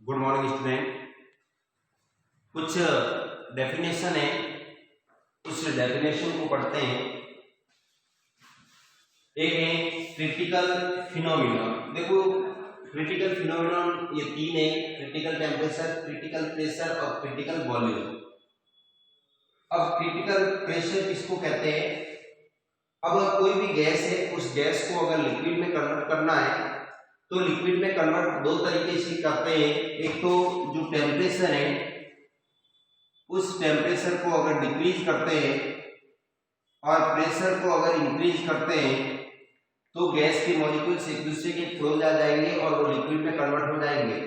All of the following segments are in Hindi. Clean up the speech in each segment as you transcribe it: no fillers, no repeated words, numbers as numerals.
Good morning student. कुछ डेफिनेशन है, उस डेफिनेशन को पढ़ते हैं। एक है क्रिटिकल फिनोमिनन। देखो क्रिटिकल फिनोमिनन ये तीन है, क्रिटिकल टेम्परेचर, क्रिटिकल प्रेशर और क्रिटिकल वॉल्यूम। अब क्रिटिकल प्रेशर किसको कहते हैं? अब कोई भी गैस है, उस गैस को अगर लिक्विड में कन्वर्ट करना है तो लिक्विड में कन्वर्ट दो तरीके से करते हैं। एक तो जो टेम्परेचर है उस टेम्परेचर को अगर डिक्रीज करते हैं और प्रेशर को अगर इंक्रीज करते हैं तो गैस के मॉलिक्यूल्स एक दूसरे के क्लोज आ जाएंगे और वो लिक्विड में कन्वर्ट हो जाएंगे।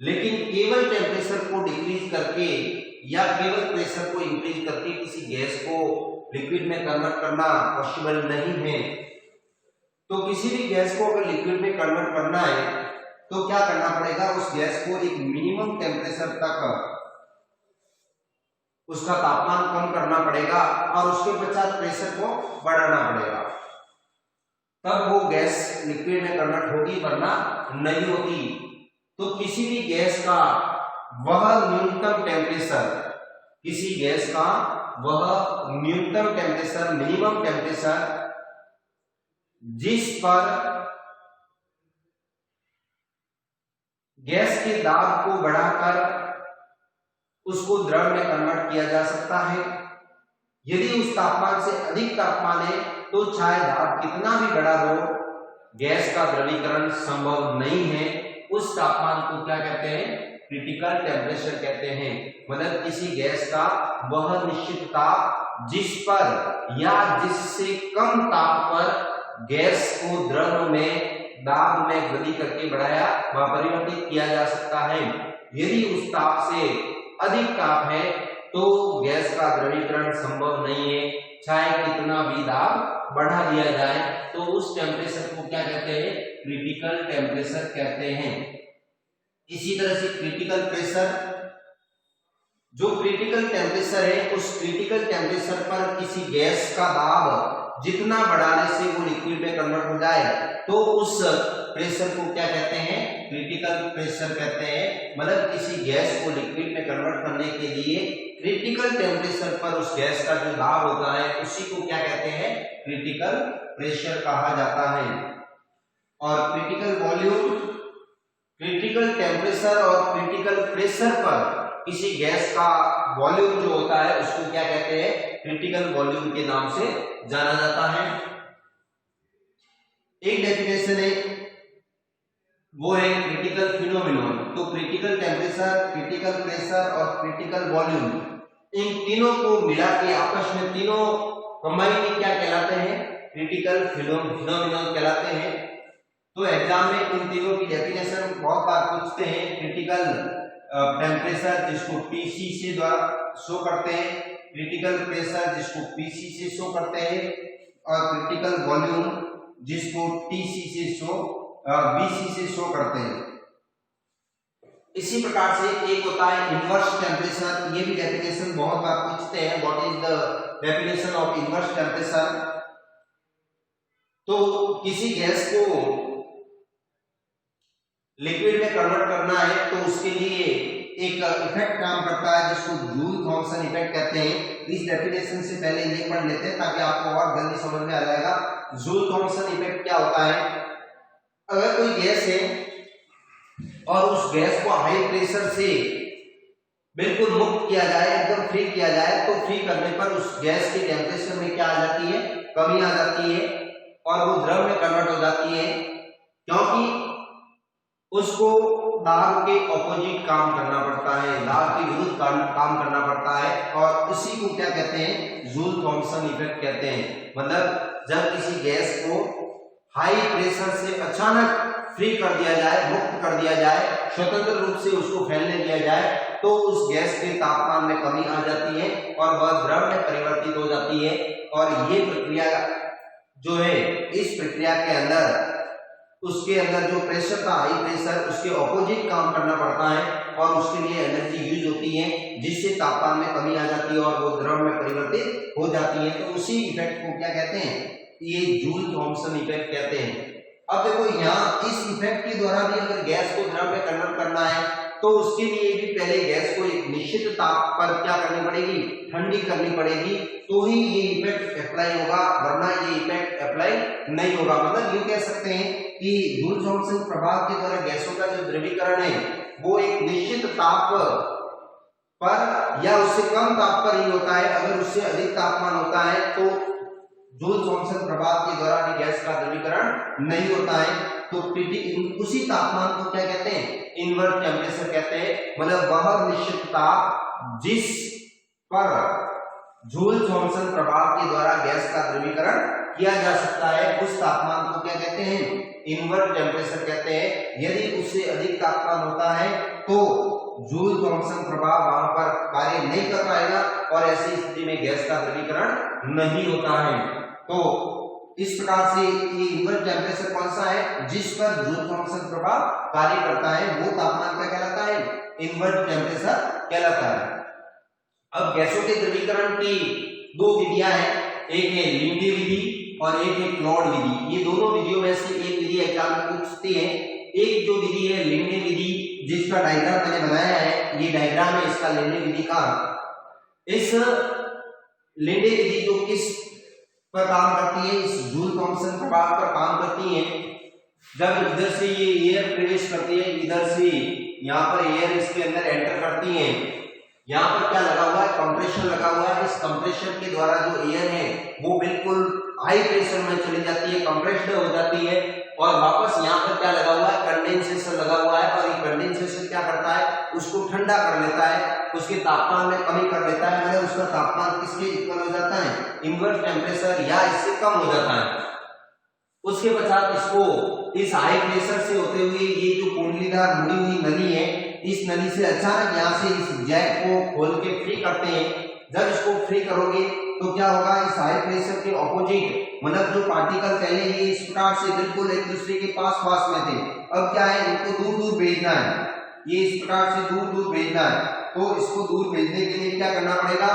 लेकिन केवल टेम्परेचर को डिक्रीज करके या केवल प्रेशर को इंक्रीज करके किसी गैस को लिक्विड में कन्वर्ट करना पॉसिबल नहीं है। तो किसी भी गैस को अगर लिक्विड में कन्वर्ट करना है तो क्या करना पड़ेगा? उस गैस को एक मिनिमम टेम्परेचर तक उसका तापमान कम करना पड़ेगा और उसके पश्चात प्रेशर को बढ़ाना पड़ेगा, तब वो गैस लिक्विड में कन्वर्ट होगी, वरना नहीं होती। तो किसी भी गैस का वह न्यूनतम टेम्परेचर, किसी गैस का वह न्यूनतम टेम्परेचर, मिनिमम टेम्परेचर जिस पर गैस के दाब को बढ़ाकर उसको द्रव में कन्वर्ट किया जा सकता है। यदि उस तापमान से अधिक तापमान है तो चाहे दाब कितना भी बढ़ा दो, गैस का द्रवीकरण संभव नहीं है। उस तापमान को क्या कहते हैं? क्रिटिकल टेम्परेचर कहते हैं। मतलब किसी गैस का वह निश्चित ताप जिस पर या जिससे कम ताप पर गैस को द्रव में दाब में वृद्धि करके बढ़ाया व परिवर्तित किया जा सकता है। यदि उस ताप से अधिक ताप है तो गैस का द्रवीकरण संभव नहीं है, चाहे कितना भी दाब बढ़ा दिया जाए। तो उस टेम्परेचर को क्या कहते हैं? क्रिटिकल टेम्परेचर कहते हैं। इसी तरह से क्रिटिकल प्रेशर, जो क्रिटिकल टेम्परेचर है उस क्रिटिकल टेम्परेचर पर किसी गैस का दाब जितना बढ़ाने से वो लिक्विड में कन्वर्ट हो जाए तो उस प्रेशर को क्या कहते हैं? क्रिटिकल प्रेशर कहते हैं। मतलब किसी गैस को लिक्विड में कन्वर्ट करने के लिए क्रिटिकल टेम्परेचर पर उस गैस का जो दाब होता है उसी को क्या कहते हैं? क्रिटिकल प्रेशर कहा जाता है। और क्रिटिकल वॉल्यूम, क्रिटिकल टेम्परेचर और क्रिटिकल प्रेशर पर किसी गैस का वॉल्यूम जो होता है उसको क्या कहते हैं? क्रिटिकल वॉल्यूम के नाम से जाना जाता है। एक डेफिनेशन है वो है क्रिटिकल फिनोमिनन। तो क्रिटिकल टेम्परेचर, क्रिटिकल प्रेशर और क्रिटिकल वॉल्यूम, इन तीनों को मिला के आपस में तीनों कंबाइन क्या कहलाते हैं? क्रिटिकल फिनोमिनन कहलाते हैं। तो एग्जाम में इन तीनों की डेफिनेशन बहुत बार पूछते हैं। क्रिटिकल टेम्परेचर जिसको TC से द्वारा शो करते हैं, क्रिटिकल प्रेशर जिसको PC से शो करते हैं और क्रिटिकल वॉल्यूम जिसको BC से शो करते हैं। इसी प्रकार से एक होता है इनवर्स टेम्परेचर। ये भी डेफिनेशन बहुत बार पूछते हैं, what is the definition of inverse temperature. तो किसी गैस को लिक्विड में कन्वर्ट करना है तो उसके लिए एक इफेक्ट काम करता है जिसको जूल थॉमसन इफेक्ट कहते हैं। इस डेफिनेशन से पहले ये पढ़ लेते हैं ताकि आपको और जल्दी समझ में आ जाएगा। जूल थॉमसन इफेक्ट क्या होता है? अगर कोई गैस है और उस गैस को हाई प्रेशर से बिल्कुल मुक्त किया जाए, एकदम फ्री किया जाए, तो फ्री करने पर उस गैस के टेम्परेचर में क्या आ जाती है? कमी आ जाती है और वो द्रव में कन्वर्ट हो जाती है, क्योंकि उसको दाब के ऑपोजिट काम करना पड़ता है, दाब के विरुद्ध काम करना पड़ता है। और उसी को क्या कहते हैं? जूल थॉमसन इफेक्ट कहते हैं। मतलब जब किसी गैस को हाई प्रेशर से अचानक फ्री कर दिया जाए, मुक्त कर दिया जाए, स्वतंत्र रूप से उसको फैलने दिया जाए, तो उस गैस के तापमान में कमी आ जाती है और वह द्रव में परिवर्तित हो जाती है। और ये प्रक्रिया जो है, इस प्रक्रिया के अंदर उसके अंदर जो प्रेशर था, हाई प्रेशर, उसके ऑपोजिट काम करना पड़ता है और उसके लिए एनर्जी यूज होती है जिससे तापमान में कमी आ जाती है और वो द्रव में परिवर्तित हो जाती है। तो उसी इफेक्ट को क्या कहते हैं? ये जूल थॉमसन इफेक्ट कहते हैं। अब देखो यहाँ इस इफेक्ट के द्वारा भी अगर गैस को द्रव में कन्वर्ट करना है तो उसके लिए भी पहले गैस को एक निश्चित ताप पर क्या करनी पड़ेगी, ठंडी करनी पड़ेगी, तो ही ये इफेक्ट अप्लाई होगा, वरना ये इफेक्ट अप्लाई नहीं होगा। मतलब यूं कह सकते हैं कि जूल जॉनसन प्रभाव के द्वारा गैसों का जो द्रवीकरण है वो एक निश्चित ताप पर या उससे कम ताप पर ही होता है। अगर उससे अधिक तापमान होता है तो जूल जॉनसन प्रभाव के द्वारा भी गैस का द्रवीकरण नहीं होता है। तो उसी तापमान को क्या कहते हैं, इनवर्ट टेम्परेचर कहते हैं। मतलब वह निश्चित ताप जिस पर जूल जॉनसन प्रभाव के द्वारा गैस का द्रवीकरण किया जा सकता है उस तापमान को क्या कहते हैं, इनवर्ट टेम्परेचर कहते हैं। यदि उससे अधिक तापमान होता है तो जूल जॉनसन प्रभाव वहां पर कार्य नहीं कर पाएगा और ऐसी स्थिति में गैस का द्रवीकरण नहीं होता है। तो इस प्रकार से ये इनवर्ट टेम्परेचर कौन सा है, जिस पर जूल जॉनसन प्रभाव कार्य करता है वो तापमान क्या कहलाता है, इनवर्ट टेम्परेचर कहलाता है। अब गैसों के द्रवीकरण की दो विधियां हैं, एक है लिंडे विधि और एक है क्लॉड विधि। ये दोनों विधियों में से एक विधि एग्जाम में पूछती है। एक जो विधि है लिंडे विधि, जिसका डायग्राम मैंने बनाया है, ये डायग्राम है इसका लिंडे विधि का। इस लिंडे विधि जो किस पर काम करती है, इस जूल थॉम्सन प्रभाव पर काम करती है। जब इधर से ये एयर प्रवेश करती है, इधर से यहाँ पर एयर इसके अंदर एंटर करती है, यहाँ पर क्या लगा हुआ है, कंप्रेशर लगा हुआ है। इस कंप्रेशर के द्वारा जो एयर है वो बिल्कुल हाई प्रेशर में चली जाती है, कंप्रेस्ड हो जाती है और वापस यहाँ पर क्या लगा हुआ है, कंडेंसेशन लगा हुआ है। और ये कंडेंसेशन क्या करता है, उसको ठंडा कर लेता है, उसके तापमान में कमी कर लेता है। मतलब उसका तापमान किसके इक्वल हो जाता है, इनवर्ट टेम्परेचर या इससे कम हो जाता है। उसके पश्चात इसको इस हाई प्रेशर से होते हुए ये जो कुंडलीदार मुड़ी हुई नली है, इस नली से अचानक यहाँ से इस जैक को खोल के फ्री करते हैं। जब इसको फ्री करोगे तो क्या होगा, इस हाई प्रेशर के ऑपोजिट मतलब जो पार्टिकल पहले ये इस प्रकार से बिल्कुल एक दूसरे के पास में थे, अब क्या है, इनको दूर दूर भेजना है। ये इस प्रकार से दूर दूर भेजना है, तो इसको दूर भेजने के लिए क्या करना पड़ेगा,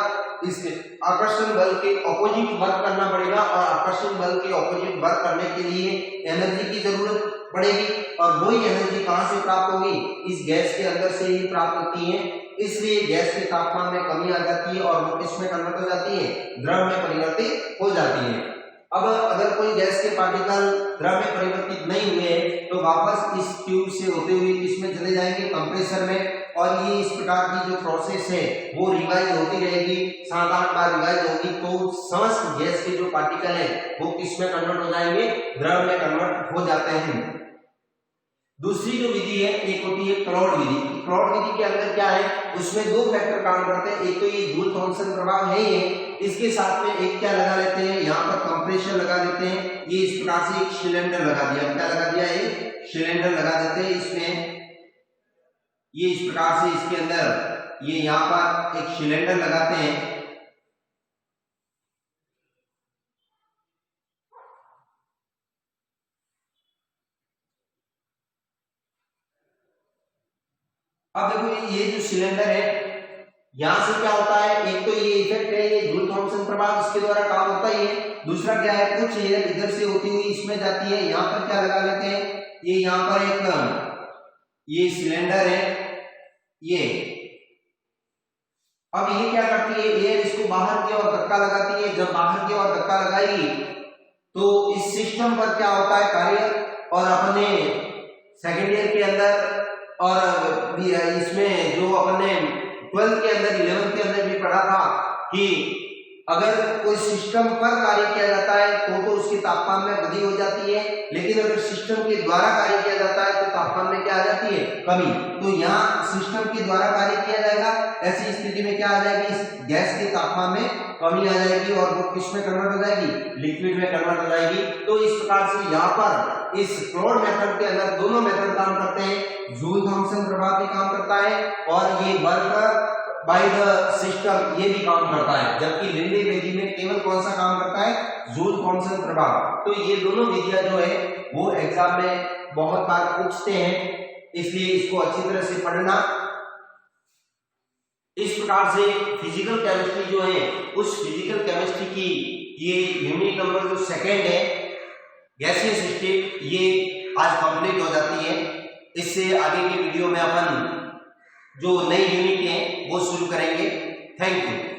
इस आकर्षण बल के ऑपोजिट वर्क करना पड़ेगा। और आकर्षण बल के ऑपोजिट वर्क करने के लिए एनर्जी की जरूरत पड़ेगी। और वही एनर्जी कहां से प्राप्त होगी, इस गैस के अंदर से ही प्राप्त होती है। इसलिए गैस के तापमान में कमी आ जाती है और वो किसमें कन्वर्ट हो जाती है, द्रव में परिवर्तित हो जाती है। अब अगर कोई गैस के पार्टिकल द्रव में परिवर्तित नहीं हुए तो वापस इस ट्यूब से होते हुए किसमें चले जाएंगे, कंप्रेसर में। और ये इस प्रकार की जो प्रोसेस है वो रिवाइज होती रहेगी, 7-8 बार रिवाइज होगी, तो समस्त गैस के जो पार्टिकल है वो किसमें कन्वर्ट हो जाएंगे, द्रव में कन्वर्ट हो जाते हैं। दूसरी जो विधि है एक होती है क्लॉड विधि। क्लॉड विधि के अंदर क्या है, उसमें दो फैक्टर काम करते हैं। एक तो ये जूल थॉम्सन प्रभाव है ये, इसके साथ में एक क्या लगा लेते हैं, यहाँ पर कंप्रेशर लगा देते हैं। ये इस प्रकार से एक सिलेंडर लगा दिया, क्या लगा दिया, एक सिलेंडर लगा देते हैं इसमें। ये इस प्रकार से इसके अंदर ये यहाँ पर एक सिलेंडर लगाते हैं। अब देखो ये जो सिलेंडर है, यहां से क्या होता है, एक तो ये इफेक्ट है, ये जूल थॉम्सन प्रभाव इसके द्वारा काम होता ही है। दूसरा क्या है, कुछ एयर इधर से होती हुई इसमें जाती है। यहाँ पर क्या लगा लेते हैं, ये यहाँ पर एक ये सिलेंडर है ये। अब ये क्या करती है, एयर इसको बाहर की ओर धक्का लगाती है। जब बाहर की ओर धक्का लगाएगी तो इस सिस्टम पर क्या होता है कार्य, और अपने सेकेंड ईयर के अंदर और इसमें जो अपने 12th के अंदर 11th के अंदर भी पढ़ा था कि अगर कोई सिस्टम पर कार्य किया जाता है तो उसके तापमान में वृद्धि हो जाती है, लेकिन अगर सिस्टम के द्वारा कार्य किया जाता है तो तापमान में क्या आ जाती है, कमी। तो यहाँ सिस्टम के द्वारा कार्य किया जाएगा, ऐसी स्थिति में क्या आ जाएगी, इस गैस के तापमान में कमी आ जाएगी और वो किस में कन्वर्ट हो जाएगी, लिक्विड में कन्वर्ट हो जाएगी। तो इस प्रकार से यहाँ पर इस क्लॉड मेथड के अंदर दोनों मेथड काम करते हैं। जूल थॉम्सन प्रभाव भी काम करता है और ये वर्क बाय द सिस्टम ये भी काम करता है। जबकि लिंडे विधि में केवल कौन सा काम करता है, जूल थॉम्सन प्रभाव। तो ये दोनों विधियां जो है वो एग्जाम में बहुत बार पूछते हैं, इसलिए इसको अच्छी तरह से पढ़ना। इस प्रकार से फिजिकल केमिस्ट्री जो है उस फिजिकल केमिस्ट्री की ये यूनिट नंबर जो सेकेंड है, गैसियस स्टेट, ये आज कंप्लीट हो जाती है। इससे आगे की वीडियो में अपन जो नई यूनिट है वो शुरू करेंगे। Thank you.